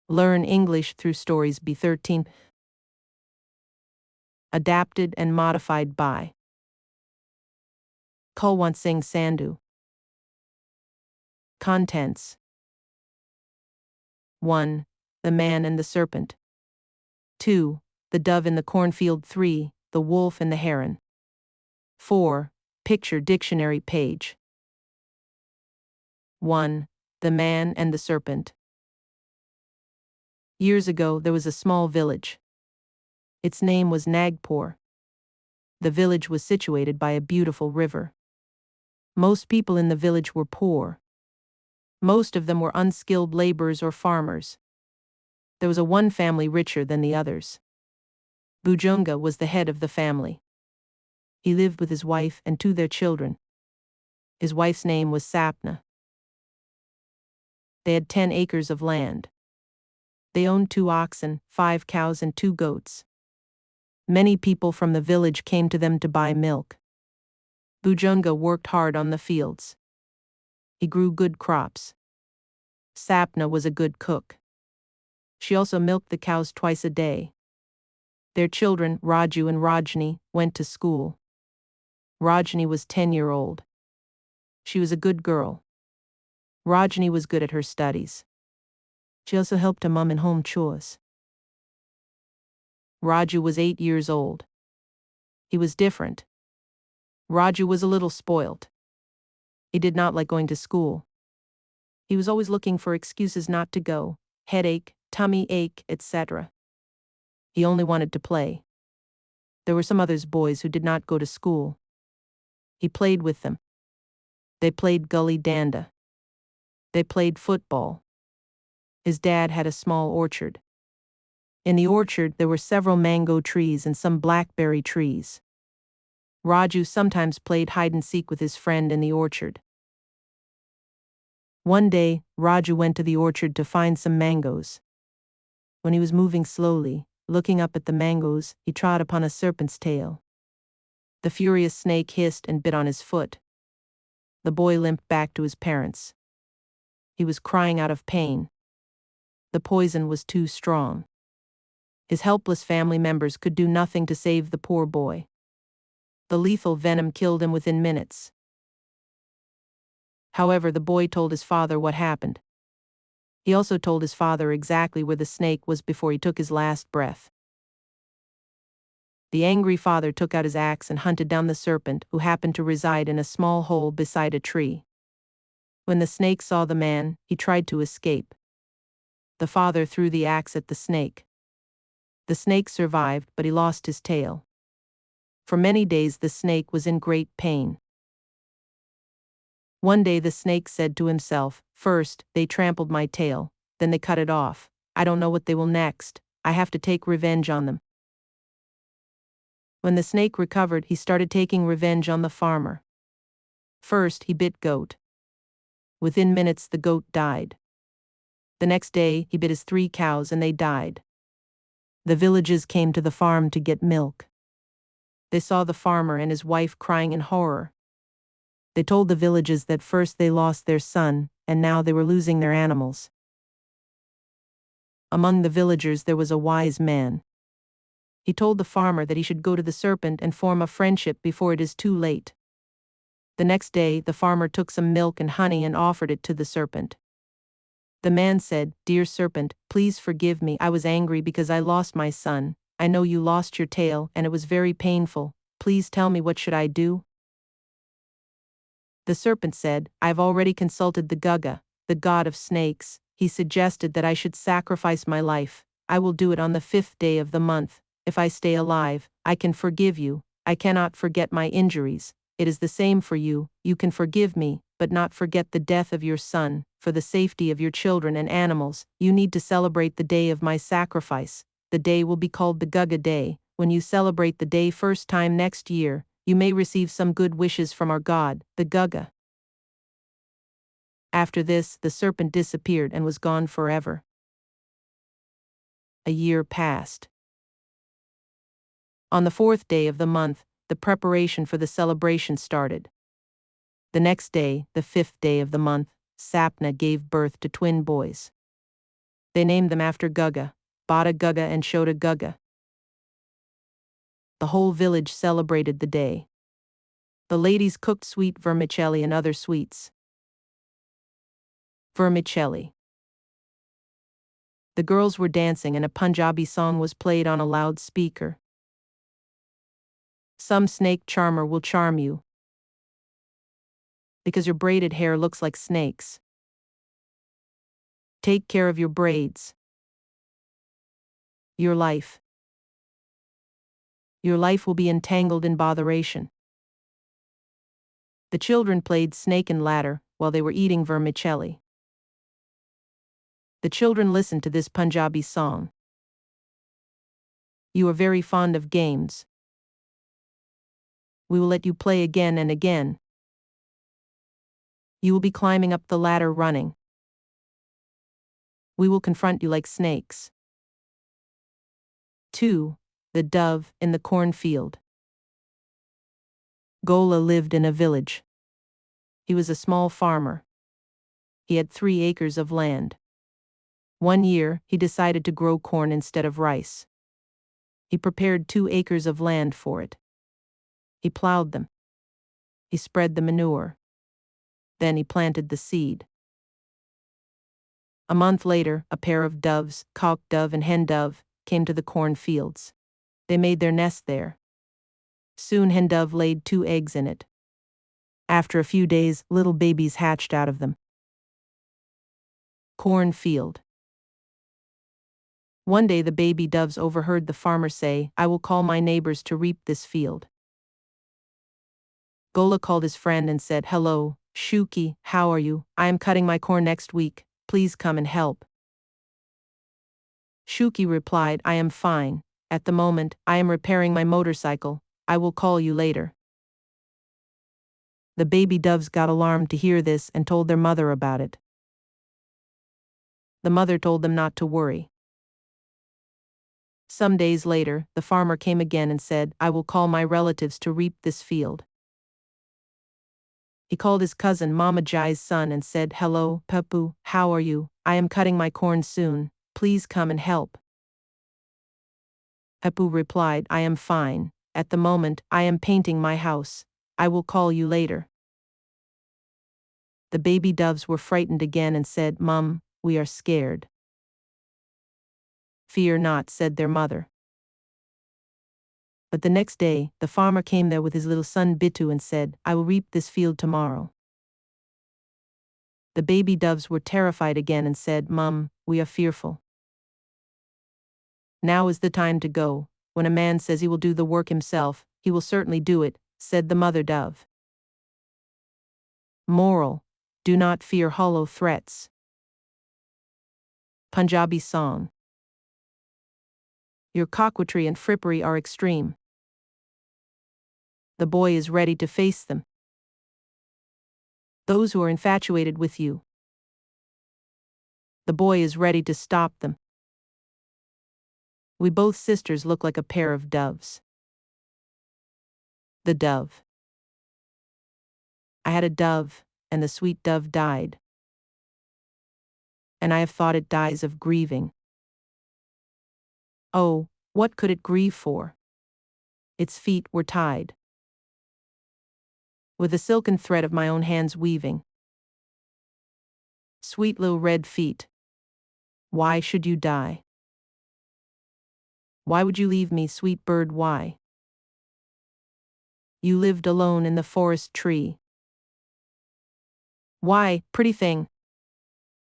Learn English through stories B13. Adapted and modified by Kulwant Singh Sandhu. Contents: 1. The Man and the Serpent. 2. The Dove in the Cornfield. 3. The Wolf and the Heron. 4. Picture dictionary page. 1. The Man and the Serpent. Years ago there was a small village. Its name was Nagpur. The village was situated by a beautiful river. Most people in the village were poor. Most of them were unskilled laborers or farmers. There was one family richer than the others. Bhujonga was the head of the family. He lived with his wife and 2 their children. His wife's name was Sapna. They had 10 acres of land. They owned 2 oxen, 5 cows and 2 goats. Many people from the village came to them to buy milk. Bhujonga worked hard on the fields. He grew good crops. Sapna was a good cook. She also milked the cows twice a day. Their children, Raju and Rajni, went to school. Rajni was 10-year-old. She was a good girl. Rajni was good at her studies. She also helped her mum in home chores. Raju was 8 years old. He was different. Raju was a little spoilt. He did not like going to school. He was always looking for excuses not to go: headache, tummy ache, etc. He only wanted to play. There were some other boys who did not go to school. He played with them. They played gully danda. They played football. His dad had a small orchard. In the orchard there were several mango trees and some blackberry trees. Raju sometimes played hide-and-seek with his friend in the orchard. One day, Raju went to the orchard to find some mangoes. When he was moving slowly, looking up at the mangoes, he trod upon a serpent's tail. The furious snake hissed and bit on his foot. The boy limped back to his parents. He was crying out of pain. The poison was too strong. His helpless family members could do nothing to save the poor boy. The lethal venom killed him within minutes. However, the boy told his father what happened. He also told his father exactly where the snake was before he took his last breath. The angry father took out his axe and hunted down the serpent, who happened to reside in a small hole beside a tree. When the snake saw the man, he tried to escape. The father threw the axe at the snake. The snake survived, but he lost his tail. For many days the snake was in great pain. One day the snake said to himself, "First, they trampled my tail, then they cut it off. I don't know what they will next. I have to take revenge on them." When the snake recovered, he started taking revenge on the farmer. First, he bit goat. Within minutes, the goat died. The next day, he bit his 3 cows and they died. The villagers came to the farm to get milk. They saw the farmer and his wife crying in horror. They told the villagers that first they lost their son, and now they were losing their animals. Among the villagers there was a wise man. He told the farmer that he should go to the serpent and form a friendship before it is too late. The next day, the farmer took some milk and honey and offered it to the serpent. The man said, "Dear serpent, please forgive me. I was angry because I lost my son. I know you lost your tail, and it was very painful. Please tell me, what should I do?" The serpent said, "I've already consulted the Gugga, the god of snakes. He suggested that I should sacrifice my life. I will do it on the 5th day of the month. If I stay alive, I can forgive you. I cannot forget my injuries. It is the same for you. You can forgive me, but not forget the death of your son. For the safety of your children and animals, you need to celebrate the day of my sacrifice. The day will be called the Gugga Day. When you celebrate the day first time next year, you may receive some good wishes from our god, the Gugga." After this, the serpent disappeared and was gone forever. A year passed. On the 4th day of the month, the preparation for the celebration started. The next day, the 5th day of the month, Sapna gave birth to twin boys. They named them after Gugga, Bada Gugga and Shoda Gugga. The whole village celebrated the day. The ladies cooked sweet vermicelli and other sweets. Vermicelli. The girls were dancing and a Punjabi song was played on a loudspeaker. Some snake charmer will charm you, because your braided hair looks like snakes. Take care of your braids. Your life. Your life will be entangled in botheration. The children played snake and ladder while they were eating vermicelli. The children listened to this Punjabi song. You are very fond of games. We will let you play again and again. You will be climbing up the ladder running. We will confront you like snakes. 2. The dove in the cornfield. Gola lived in a village. He was a small farmer. He had 3 acres of land. One year, he decided to grow corn instead of rice. He prepared 2 acres of land for it. He plowed them. He spread the manure. Then he planted the seed. A month later, a pair of doves, cock dove and hen dove, came to the cornfields. They made their nest there. Soon hen dove laid 2 eggs in it. After a few days, little babies hatched out of them. Cornfield. One day the baby doves overheard the farmer say, "I will call my neighbors to reap this field." Gola called his friend and said, "Hello, Shuki, how are you? I am cutting my corn next week. Please come and help." Shuki replied, "I am fine. At the moment, I am repairing my motorcycle. I will call you later." The baby doves got alarmed to hear this and told their mother about it. The mother told them not to worry. Some days later, the farmer came again and said, "I will call my relatives to reap this field." He called his cousin Mama Jai's son and said, "Hello, Papu, how are you? I am cutting my corn soon. Please come and help." Papu replied, "I am fine. At the moment, I am painting my house. I will call you later." The baby doves were frightened again and said, "Mum, we are scared." "Fear not," said their mother. But the next day, the farmer came there with his little son Bitu and said, "I will reap this field tomorrow." The baby doves were terrified again and said, "Mum, we are fearful." "Now is the time to go. When a man says he will do the work himself, he will certainly do it," said the mother dove. Moral: do not fear hollow threats. Punjabi song. Your coquetry and frippery are extreme. The boy is ready to face them. Those who are infatuated with you. The boy is ready to stop them. We both sisters look like a pair of doves. The dove. I had a dove, and the sweet dove died. And I have thought it dies of grieving. Oh, what could it grieve for? Its feet were tied with the silken thread of my own hands weaving. Sweet little red feet. Why should you die? Why would you leave me, sweet bird, why? You lived alone in the forest tree. Why, pretty thing,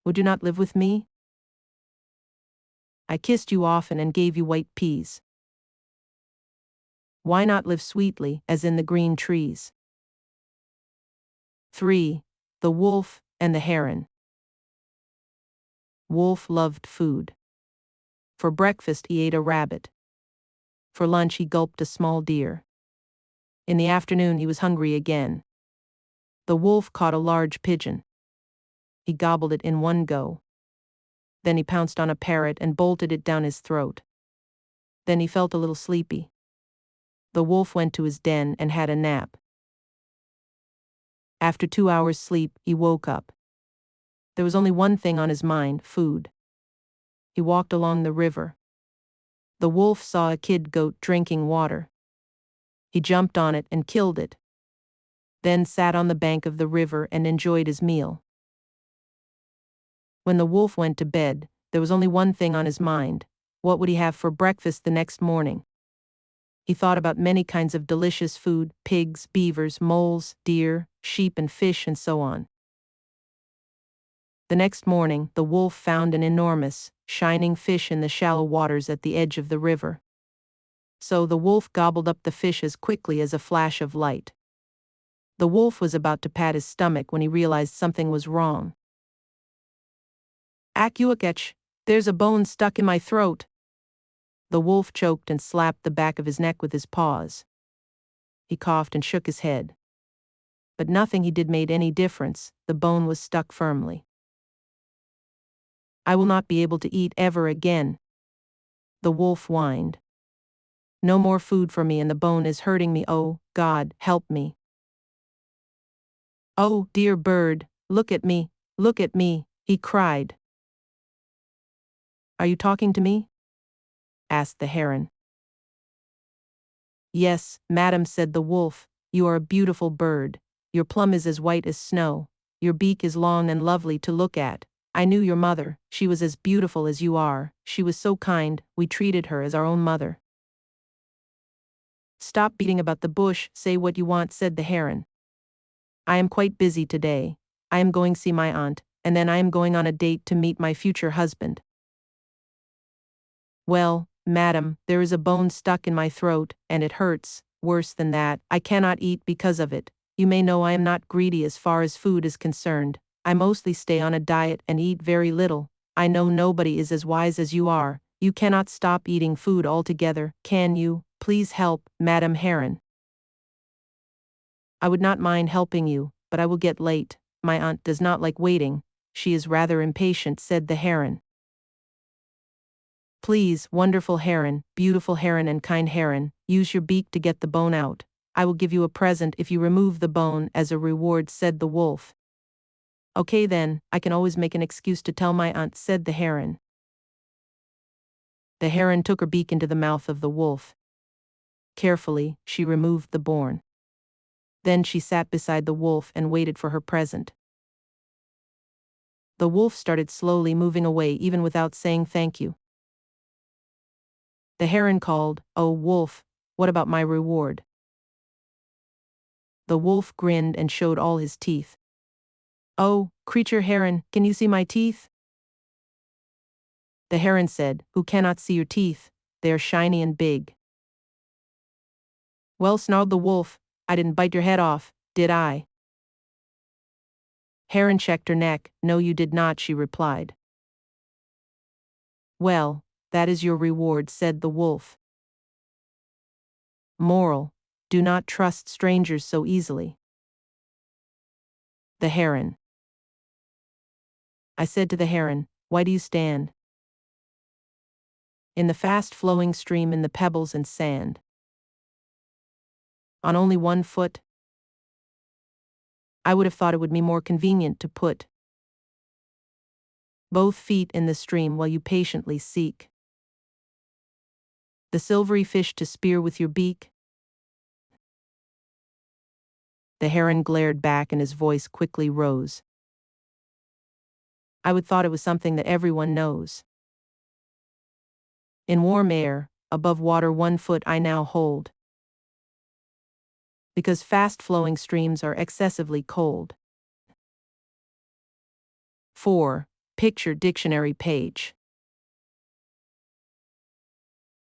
would you not live with me? I kissed you often and gave you white peas. Why not live sweetly, as in the green trees? 3. The wolf and the heron. Wolf loved food. For breakfast he ate a rabbit. For lunch he gulped a small deer. In the afternoon he was hungry again. The wolf caught a large pigeon. He gobbled it in one go. Then he pounced on a parrot and bolted it down his throat. Then he felt a little sleepy. The wolf went to his den and had a nap. After 2 hours' sleep, he woke up. There was only one thing on his mind: food. He walked along the river. The wolf saw a kid goat drinking water. He jumped on it and killed it. Then sat on the bank of the river and enjoyed his meal. When the wolf went to bed, there was only one thing on his mind: what would he have for breakfast the next morning? He thought about many kinds of delicious food: pigs, beavers, moles, deer, sheep and fish, and so on. The next morning, the wolf found an enormous, shining fish in the shallow waters at the edge of the river. So the wolf gobbled up the fish as quickly as a flash of light. The wolf was about to pat his stomach when he realized something was wrong. "Akuakech, there's a bone stuck in my throat." The wolf choked and slapped the back of his neck with his paws. He coughed and shook his head. But nothing he did made any difference. The bone was stuck firmly. "I will not be able to eat ever again," the wolf whined. "No more food for me and the bone is hurting me. Oh, God, help me. Oh, dear bird, look at me, he cried. "Are you talking to me?" asked the heron. "Yes, madam," said the wolf, "you are a beautiful bird. Your plumage is as white as snow. Your beak is long and lovely to look at. I knew your mother. She was as beautiful as you are. She was so kind, we treated her as our own mother." "Stop beating about the bush, say what you want," said the heron. "I am quite busy today. I am going to see my aunt, and then I am going on a date to meet my future husband." "Well, madam, there is a bone stuck in my throat, and it hurts. Worse than that, I cannot eat because of it. You may know I am not greedy as far as food is concerned. I mostly stay on a diet and eat very little. I know nobody is as wise as you are. You cannot stop eating food altogether, can you? Please help, Madam Heron." "I would not mind helping you, but I will get late. My aunt does not like waiting. She is rather impatient," said the heron. "Please, wonderful heron, beautiful heron and kind heron, use your beak to get the bone out. I will give you a present if you remove the bone as a reward," said the wolf. "Okay then, I can always make an excuse to tell my aunt," said the heron. The heron took her beak into the mouth of the wolf. Carefully, she removed the bone. Then she sat beside the wolf and waited for her present. The wolf started slowly moving away even without saying thank you. The heron called, "Oh, wolf, what about my reward?" The wolf grinned and showed all his teeth. "Oh, creature heron, can you see my teeth?" The heron said, "Who cannot see your teeth? They are shiny and big." "Well," snarled the wolf, "I didn't bite your head off, did I?" Heron checked her neck. "No, you did not," she replied. "Well, that is your reward," said the wolf. Moral: do not trust strangers so easily. The heron. I said to the heron, "Why do you stand in the fast-flowing stream in the pebbles and sand on only one foot? I would have thought it would be more convenient to put both feet in the stream while you patiently seek the silvery fish to spear with your beak." The heron glared back and his voice quickly rose. "I would thought it was something that everyone knows. In warm air, above water 1 foot I now hold, because fast-flowing streams are excessively cold." 4. Picture dictionary page.